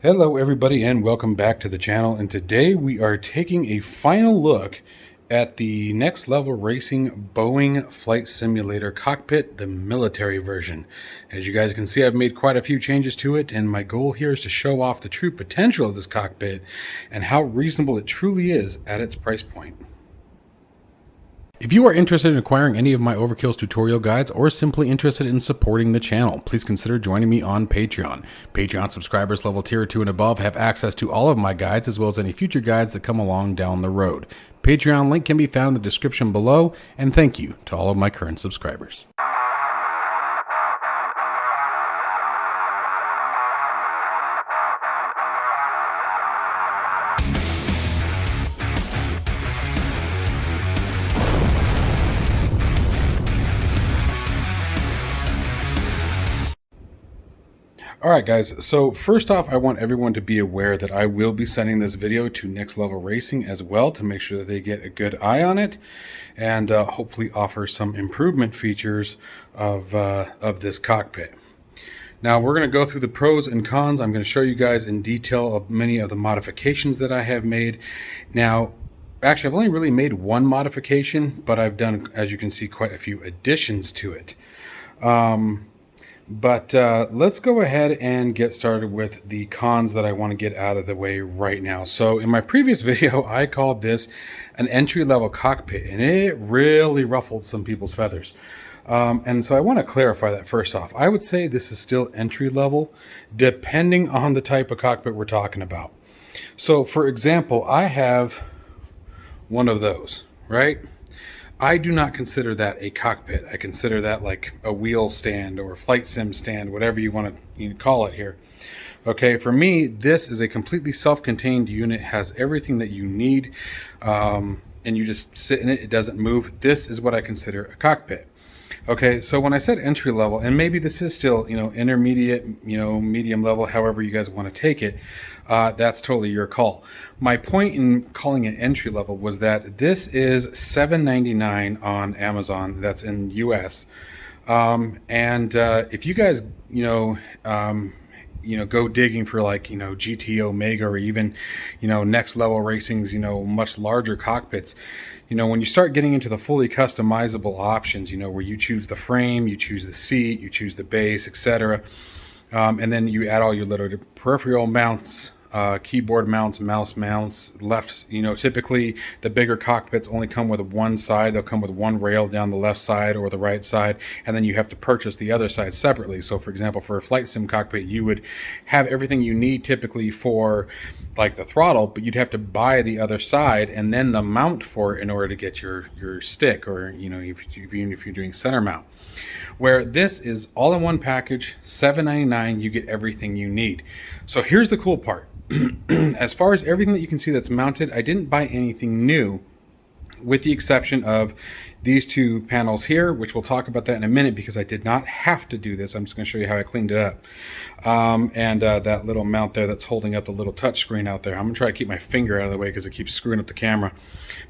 Hello everybody and welcome back to the channel, and today we are taking a final look at the NextLevelRacing Boeing Flight Simulator Cockpit, the military version. As you guys can see, I've made quite a few changes to it, and my goal here is to show off the true potential of this cockpit and how reasonable it truly is at its price point. If you are interested in acquiring any of my Overkills tutorial guides or simply interested in supporting the channel, please consider joining me on Patreon. Patreon subscribers level tier 2 and above have access to all of my guides as well as any future guides that come along down the road. Patreon link can be found in the description below, and thank you to all of my current subscribers. Alright guys, so first off, I want everyone to be aware that I will be sending this video to NextLevelRacing as well to make sure that they get a good eye on it and hopefully offer some improvement features of this cockpit. Now we're going to go through the pros and cons. I'm going to show you guys in detail of many of the modifications that I have made. Now, actually I've only really made one modification, but I've done, as you can see, quite a few additions to it. But let's go ahead and get started with the cons that I want to get out of the way right now. So in my previous video, I called this an entry-level cockpit, and it really ruffled some people's feathers. And so I want to clarify that first off. I would say this is still entry-level, depending on the type of cockpit we're talking about. So for example, I have one of those, right? I do not consider that a cockpit. I consider that like a wheel stand or a flight sim stand, whatever you want to call it here. Okay, for me, this is a completely self-contained unit, has everything that you need, and you just sit in it, it doesn't move. This is what I consider a cockpit. Okay, so when I said entry level, and maybe this is still, intermediate, medium level, however you guys want to take it, that's totally your call. My point in calling it entry level was that this is $7.99 on Amazon. That's in US. If you guys, go digging for like, GT Omega or even, NextLevelRacing's, much larger cockpits, when you start getting into the fully customizable options, where you choose the frame, you choose the seat, you choose the base, etc. And then you add all your little peripheral mounts, keyboard mounts, mouse mounts, left, typically the bigger cockpits only come with one side. They'll come with one rail down the left side or the right side, and then you have to purchase the other side separately. So for example, for a flight sim cockpit, you would have everything you need typically for like the throttle, but you'd have to buy the other side and then the mount for it in order to get your stick, or even if you're doing center mount. Where this is all in one package, $7.99, you get everything you need. So here's the cool part. As far as everything that you can see that's mounted, I didn't buy anything new, with the exception of these two panels here, which we'll talk about that in a minute because I did not have to do this. I'm just going to show you how I cleaned it up. That little mount there that's holding up the little touch screen out there. I'm going to try to keep my finger out of the way because it keeps screwing up the camera.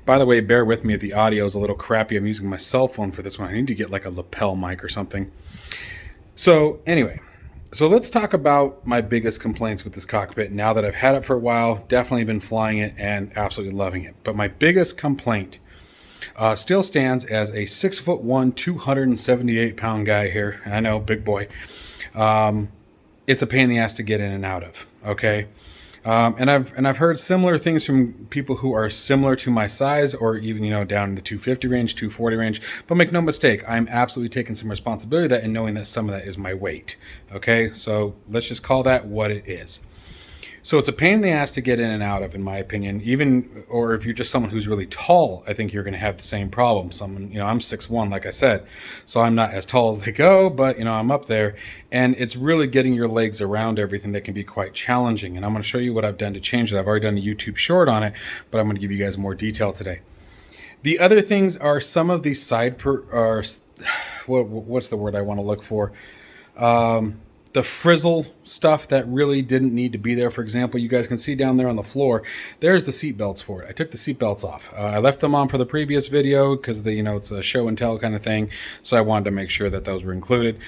By the way, bear with me if the audio is a little crappy. I'm using my cell phone for this one. I need to get like a lapel mic or something. So anyway. So let's talk about my biggest complaints with this cockpit now that I've had it for a while. Definitely been flying it and absolutely loving it. But my biggest complaint still stands as a 6'1", 278-pound guy here. I know, big boy. It's a pain in the ass to get in and out of. Okay. And I've heard similar things from people who are similar to my size, or even down in the 250 range, 240 range. But make no mistake, I'm absolutely taking some responsibility of that and knowing that some of that is my weight. Okay, so let's just call that what it is. So it's a pain in the ass to get in and out of, in my opinion. Or if you're just someone who's really tall, I think you're going to have the same problem. I'm 6'1", like I said, so I'm not as tall as they go, but I'm up there, and it's really getting your legs around everything that can be quite challenging. And I'm going to show you what I've done to change it. I've already done a YouTube short on it, but I'm going to give you guys more detail today. The other things are some of these what's the word I want to look for? The frizzle stuff that really didn't need to be there. For example, you guys can see down there on the floor, there's the seat belts for it. I took the seat belts off. I left them on for the previous video because it's a show and tell kind of thing. So I wanted to make sure that those were included.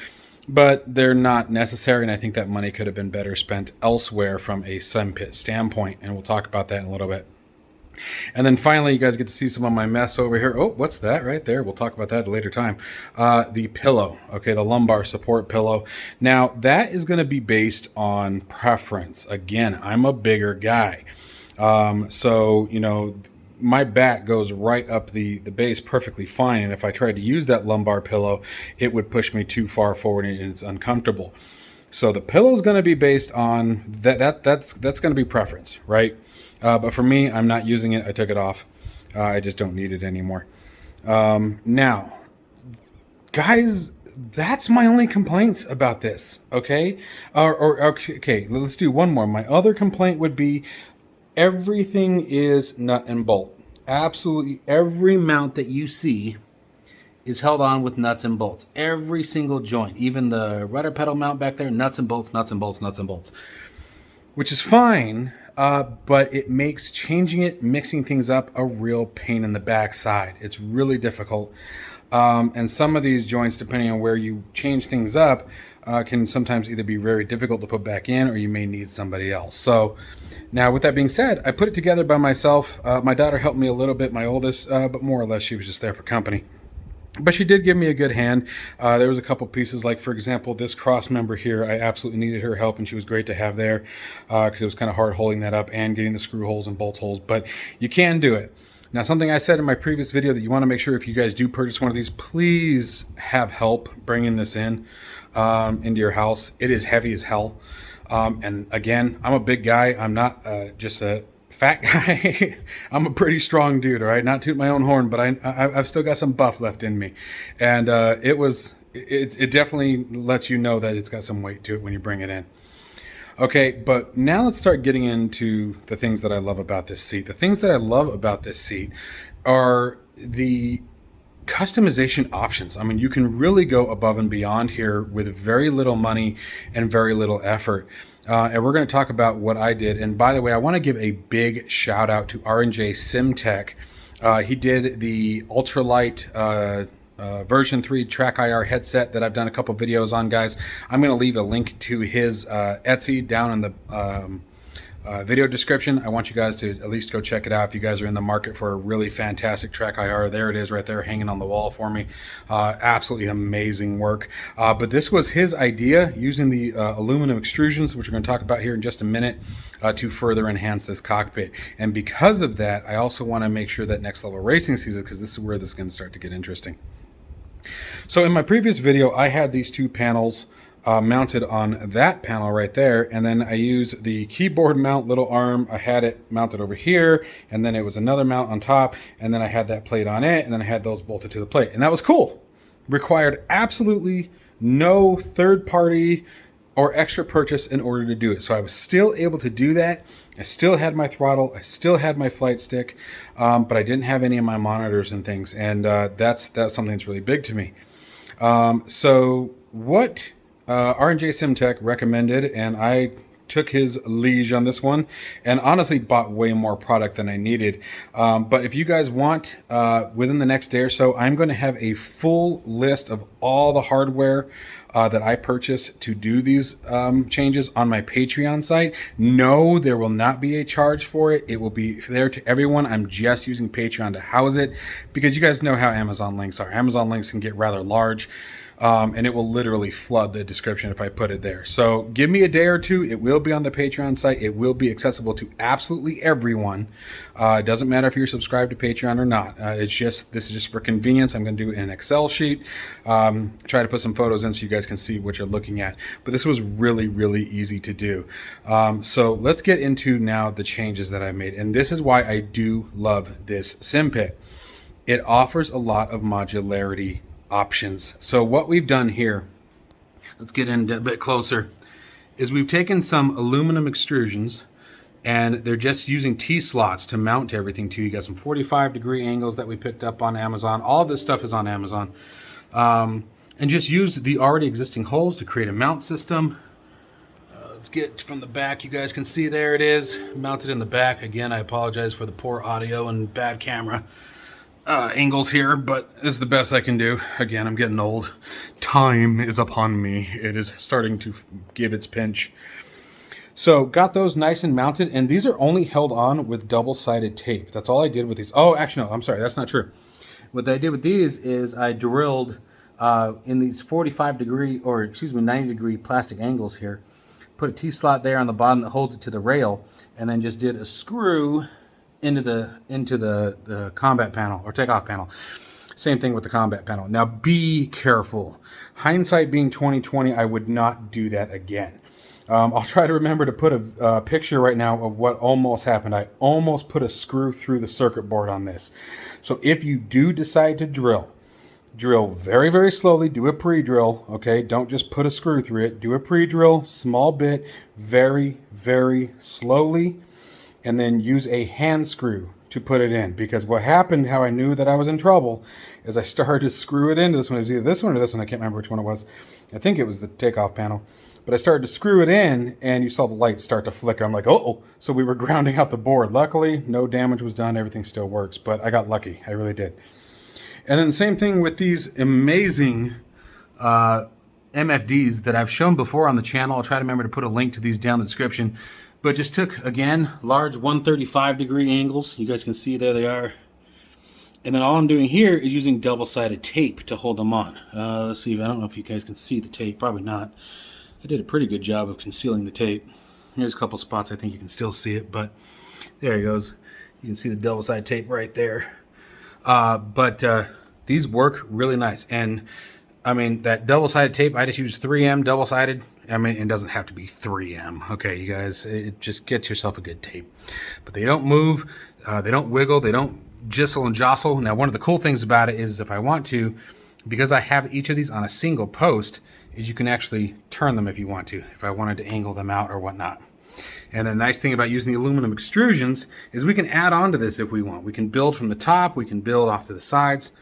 but they're not necessary, and I think that money could have been better spent elsewhere from a sim pit standpoint, and we'll talk about that in a little bit. And then finally, you guys get to see some of my mess over here. Oh, what's that right there? We'll talk about that at a later time. The pillow, okay, the lumbar support pillow. Now, that is going to be based on preference. Again, I'm a bigger guy. So, you know, my back goes right up the base perfectly fine. And if I tried to use that lumbar pillow, it would push me too far forward and it's uncomfortable. So the pillow is going to be based on that's going to be preference, right? But for me, I'm not using it. I took it off. I just don't need it anymore. Now, guys, that's my only complaints about this. Okay. Okay. Let's do one more. My other complaint would be everything is nut and bolt. Absolutely every mount that you see is held on with nuts and bolts. Every single joint, even the rudder pedal mount back there, nuts and bolts, nuts and bolts, nuts and bolts, which is fine, but it makes changing it, mixing things up, a real pain in the backside. It's really difficult. And some of these joints, depending on where you change things up, can sometimes either be very difficult to put back in or you may need somebody else. So now with that being said, I put it together by myself. My daughter helped me a little bit, my oldest, but more or less she was just there for company. But she did give me a good hand. There was a couple pieces, like, for example, this cross member here. I absolutely needed her help, and she was great to have there because it was kind of hard holding that up and getting the screw holes and bolt holes. But you can do it. Now, something I said in my previous video that you want to make sure if you guys do purchase one of these, please have help bringing this in into your house. It is heavy as hell. And again, I'm a big guy. I'm not just a fat guy. I'm a pretty strong dude, all right? Not toot my own horn, but I've still got some buff left in me. And it definitely lets you know that it's got some weight to it when you bring it in. Okay, but now let's start getting into the things that I love about this seat. The things that I love about this seat are the customization options. I mean, you can really go above and beyond here with very little money and very little effort. And we're going to talk about what I did. And by the way, I want to give a big shout out to R&J SimTech. He did the ultralight version 3 track IR headset that I've done a couple videos on, guys. I'm going to leave a link to his Etsy down in the video description. I want you guys to at least go check it out if you guys are in the market for a really fantastic track IR. There it is right there hanging on the wall for me. Absolutely amazing work. But this was his idea, using the aluminum extrusions, which we're going to talk about here in just a minute, to further enhance this cockpit. And because of that, I also want to make sure that Next Level Racing sees it, because this is where this is going to start to get interesting. So in my previous video, I had these two panels mounted on that panel right there, and then I used the keyboard mount little arm. I had it mounted over here, and then it was another mount on top, and then I had that plate on it, and then I had those bolted to the plate, and that was cool. Required absolutely no third party or extra purchase in order to do it. So I was still able to do that. I still had my throttle, I still had my flight stick, but I didn't have any of my monitors and things, and that's something that's really big to me. So what R&J SimTech recommended, and I took his liege on this one, and honestly bought way more product than I needed. But if you guys want, within the next day or so, I'm going to have a full list of all the hardware that I purchased to do these changes on my Patreon site. No, there will not be a charge for it. It will be there to everyone. I'm just using Patreon to house it, because you guys know how Amazon links are. Amazon links can get rather large. And it will literally flood the description if I put it there. So give me a day or two. It will be on the Patreon site. It will be accessible to absolutely everyone. It doesn't matter if you're subscribed to Patreon or not. This is just for convenience. I'm going to do it in an Excel sheet. Try to put some photos in so you guys can see what you're looking at. But this was really, really easy to do. So let's get into now the changes that I made. And this is why I do love this SimPit. It offers a lot of modularity options. So what we've done here, let's get in a bit closer, is we've taken some aluminum extrusions, and they're just using T-slots to mount everything to. You got some 45-degree angles that we picked up on Amazon. All this stuff is on Amazon. And just used the already existing holes to create a mount system. Let's get from the back. You guys can see there it is, mounted in the back. Again, I apologize for the poor audio and bad camera. angles here, but this is the best I can do. Again, I'm getting old. Time is upon me. It is starting to give its pinch. So got those nice and mounted, and these are only held on with double-sided tape. That's all I did with these. Oh, actually, no, I'm sorry, that's not true. What I did with these is I drilled in these 45-degree, or excuse me, 90-degree plastic angles here. Put a T-slot there on the bottom that holds it to the rail, and then just did a screw into the combat panel or takeoff panel. Same thing with the combat panel. Now be careful. Hindsight being 2020, I would not do that again. I'll try to remember to put a picture right now of what almost happened. I almost put a screw through the circuit board on this. So if you do decide to drill very, very slowly. Do a pre-drill, okay? Don't just put a screw through it. Do a pre-drill, small bit, very, very slowly, and then use a hand screw to put it in. Because what happened, how I knew that I was in trouble, is I started to screw it into this one. It was either this one or this one. I can't remember which one it was. I think it was the takeoff panel. But I started to screw it in, and you saw the lights start to flicker. I'm like, uh-oh. So we were grounding out the board. Luckily, no damage was done. Everything still works. But I got lucky. I really did. And then the same thing with these amazing MFDs that I've shown before on the channel. I'll try to remember to put a link to these down in the description. But just took, again, large 135-degree angles. You guys can see there they are. And then all I'm doing here is using double-sided tape to hold them on. Let's see. I don't know if you guys can see the tape. Probably not. I did a pretty good job of concealing the tape. There's a couple spots I think you can still see it, but there it goes. You can see the double-sided tape right there. But these work really nice. And I mean, that double-sided tape, I just use 3M double-sided. I mean, it doesn't have to be 3M. Okay, you guys, it just gets yourself a good tape. But they don't move, they don't wiggle, they don't jistle and jostle. Now, one of the cool things about it is if I want to, because I have each of these on a single post, is you can actually turn them if you want to, if I wanted to angle them out or whatnot. And the nice thing about using the aluminum extrusions is we can add on to this if we want. We can build from the top, we can build off to the sides.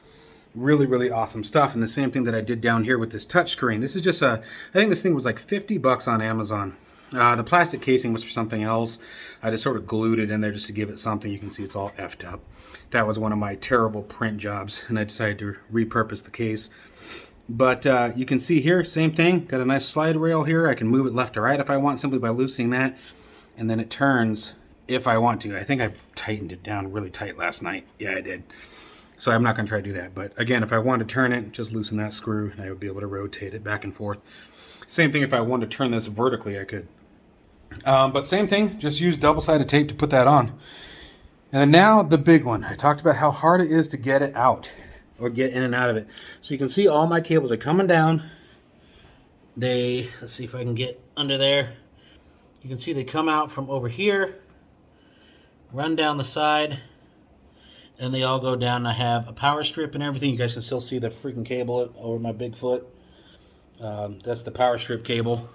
Really, really awesome stuff. And the same thing that I did down here with this touchscreen. This is just I think this thing was like 50 bucks on Amazon. The plastic casing was for something else. I just sort of glued it in there just to give it something. You can see it's all effed up. That was one of my terrible print jobs, and I decided to repurpose the case. But you can see here, same thing. Got a nice slide rail here. I can move it left to right if I want, simply by loosening that. And then it turns if I want to. I think I tightened it down really tight last night. Yeah, I did. So I'm not going to try to do that. But again, if I want to turn it, just loosen that screw, and I would be able to rotate it back and forth. Same thing if I wanted to turn this vertically, I could. But same thing, just use double-sided tape to put that on. And then now the big one. I talked about how hard it is to get it out, or get in and out of it. So you can see all my cables are coming down. Let's see if I can get under there. You can see they come out from over here, run down the side, and they all go down. I have a power strip and everything. You guys can still see the freaking cable over my big foot. That's the power strip cable.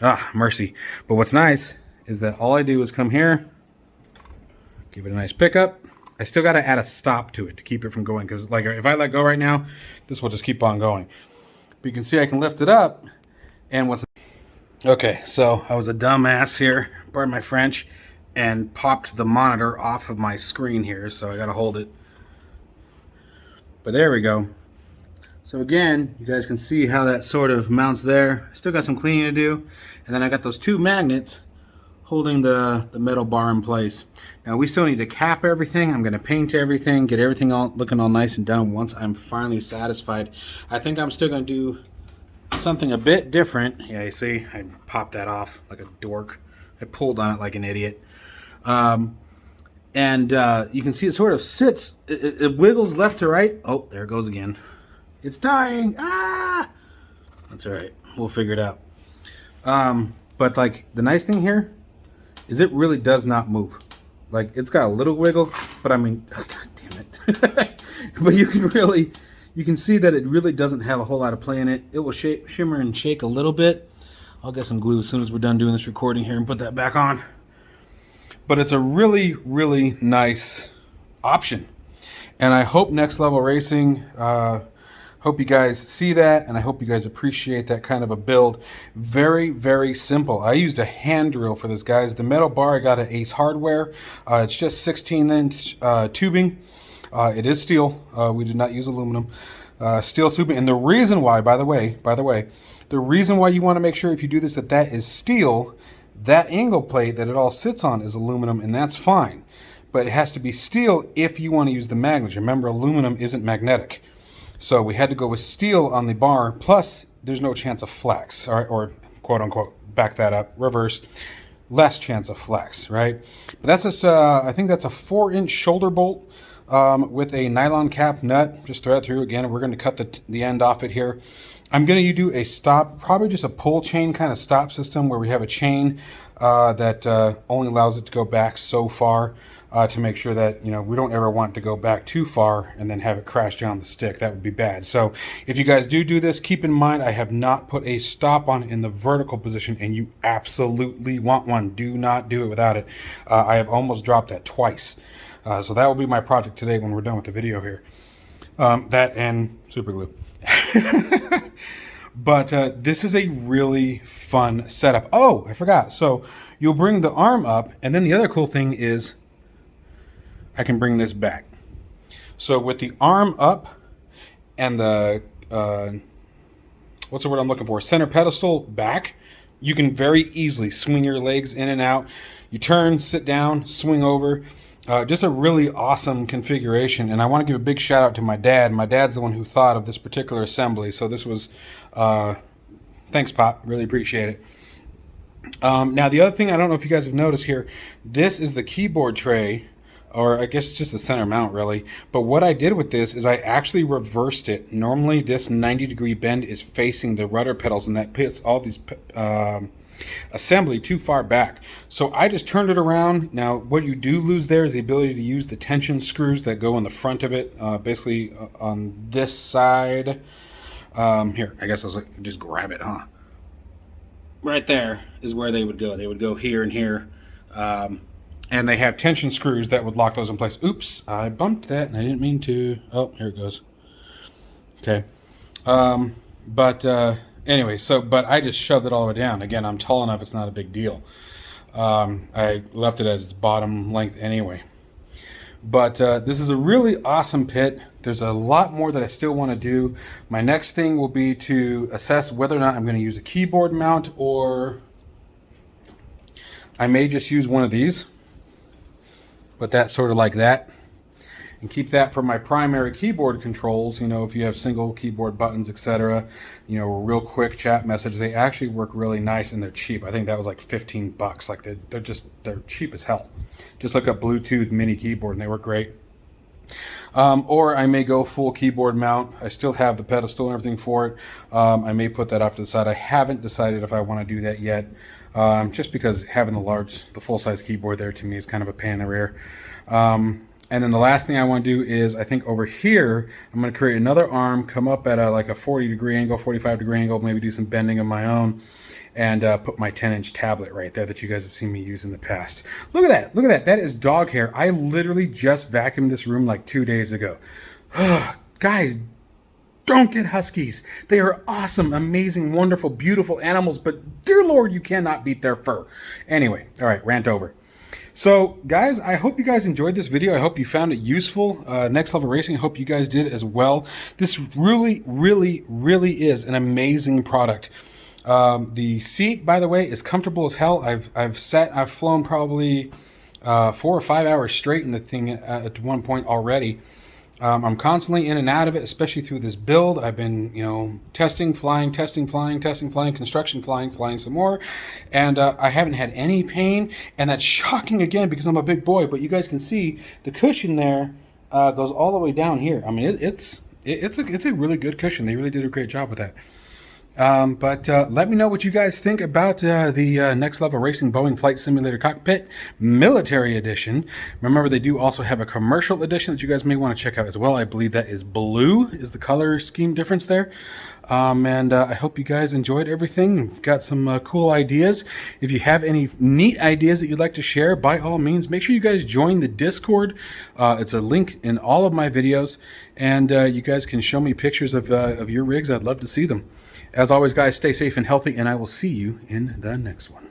Ah, mercy. But what's nice is that all I do is come here, give it a nice pickup. I still got to add a stop to it to keep it from going, because like if I let go right now, this will just keep on going. But you can see I can lift it up, and okay, so I was a dumbass here, pardon my French, and popped the monitor off of my screen here, so I got to hold it. But there we go. So again, you guys can see how that sort of mounts there. Still got some cleaning to do. And then I got those two magnets holding the metal bar in place. Now we still need to cap everything. I'm going to paint everything, get everything all looking all nice and done once I'm finally satisfied. I think I'm still going to do something a bit different. Yeah, you see, I popped that off like a dork. I pulled on it like an idiot. You can see it sort of sits, it wiggles left to right. Oh, there it goes again. It's dying. Ah! That's all right. We'll figure it out. But like the nice thing here is it really does not move. Like it's got a little wiggle, but I mean, oh, God damn it. But you can see that it really doesn't have a whole lot of play in it. It will shimmer and shake a little bit. I'll get some glue as soon as we're done doing this recording here and put that back on. But it's a really, really nice option. And I hope NextLevelRacing, hope you guys see that, and I hope you guys appreciate that kind of a build. Very, very simple. I used a hand drill for this, guys. The metal bar I got at Ace Hardware. It's just 16-inch tubing. It is steel. We did not use aluminum. Steel tubing. And the reason why, by the way, the reason why you want to make sure if you do this that is steel, that angle plate that it all sits on is aluminum, and that's fine. But it has to be steel if you want to use the magnets. Remember, aluminum isn't magnetic. So we had to go with steel on the bar, plus there's no chance of flex, or quote unquote, back that up, reverse, less chance of flex, right? But that's just, I think that's a 4-inch shoulder bolt with a nylon cap nut. Just thread through again. We're going to cut the end off it here. I'm going to do a stop, probably just a pull chain kind of stop system where we have a chain that only allows it to go back so far to make sure that, you know, we don't ever want to go back too far and then have it crash down the stick. That would be bad. So if you guys do this, keep in mind I have not put a stop on in the vertical position, and you absolutely want one. Do not do it without it. I have almost dropped that twice. So that will be my project today when we're done with the video here. That and super glue. But this is a really fun setup. Oh, I forgot. So you'll bring the arm up, and then the other cool thing is I can bring this back. So with the arm up and the, what's the word I'm looking for? Center pedestal back, you can very easily swing your legs in and out. You turn, sit down, swing over. Just a really awesome configuration, and I want to give a big shout out to my dad. My dad's the one who thought of this particular assembly, so this was, thanks Pop, really appreciate it. Now the other thing, I don't know if you guys have noticed here, this is the keyboard tray, or I guess it's just the center mount really, but what I did with this is I actually reversed it. Normally this 90-degree bend is facing the rudder pedals, and that puts all these assembly too far back. So I just turned it around. Now what you do lose there is the ability to use the tension screws that go in the front of it, basically on this side. Here, I guess I was like, just grab it, huh? Right there is where they would go. They would go here and here. And they have tension screws that would lock those in place. Oops, I bumped that and I didn't mean to. Oh, here it goes. Okay. Anyway, but I just shoved it all the way down. Again, I'm tall enough, it's not a big deal. I left it at its bottom length anyway. But this is a really awesome pit. There's a lot more that I still want to do. My next thing will be to assess whether or not I'm going to use a keyboard mount, or I may just use one of these. But that's sort of like that. And keep that for my primary keyboard controls. You know, if you have single keyboard buttons, etc., you know, real quick chat message, they actually work really nice, and they're cheap. I think that was like 15 bucks. Like they're cheap as hell. Just look up Bluetooth mini keyboard and they work great. Or I may go full keyboard mount. I still have the pedestal and everything for it. I may put that off to the side. I haven't decided if I want to do that yet. Just because having the full-size keyboard there to me is kind of a pain in the rear. And then the last thing I want to do is, I think over here, I'm going to create another arm, come up at like a 40-degree angle, 45-degree angle, maybe do some bending of my own, and put my 10-inch tablet right there that you guys have seen me use in the past. Look at that. Look at that. That is dog hair. I literally just vacuumed this room like 2 days ago. Guys, don't get huskies. They are awesome, amazing, wonderful, beautiful animals, but dear Lord, you cannot beat their fur. Anyway, all right, rant over. So guys, I hope you guys enjoyed this video. I hope you found it useful. Next Level Racing, I hope you guys did as well. This really, really, really is an amazing product. The seat, by the way, is comfortable as hell. I've flown probably 4 or 5 hours straight in the thing at one point already. I'm constantly in and out of it, especially through this build. I've been, you know, testing, flying, construction, flying some more. And I haven't had any pain. And that's shocking again because I'm a big boy. But you guys can see the cushion there goes all the way down here. I mean, it's a really good cushion. They really did a great job with that. But let me know what you guys think about the Next Level Racing Boeing Flight Simulator Cockpit Military Edition. Remember, they do also have a commercial edition that you guys may want to check out as well. I believe that is blue, is the color scheme difference there. And I hope you guys enjoyed everything. We've got some cool ideas. If you have any neat ideas that you'd like to share, by all means, make sure you guys join the Discord. It's a link in all of my videos. And you guys can show me pictures of your rigs. I'd love to see them. As always, guys, stay safe and healthy, and I will see you in the next one.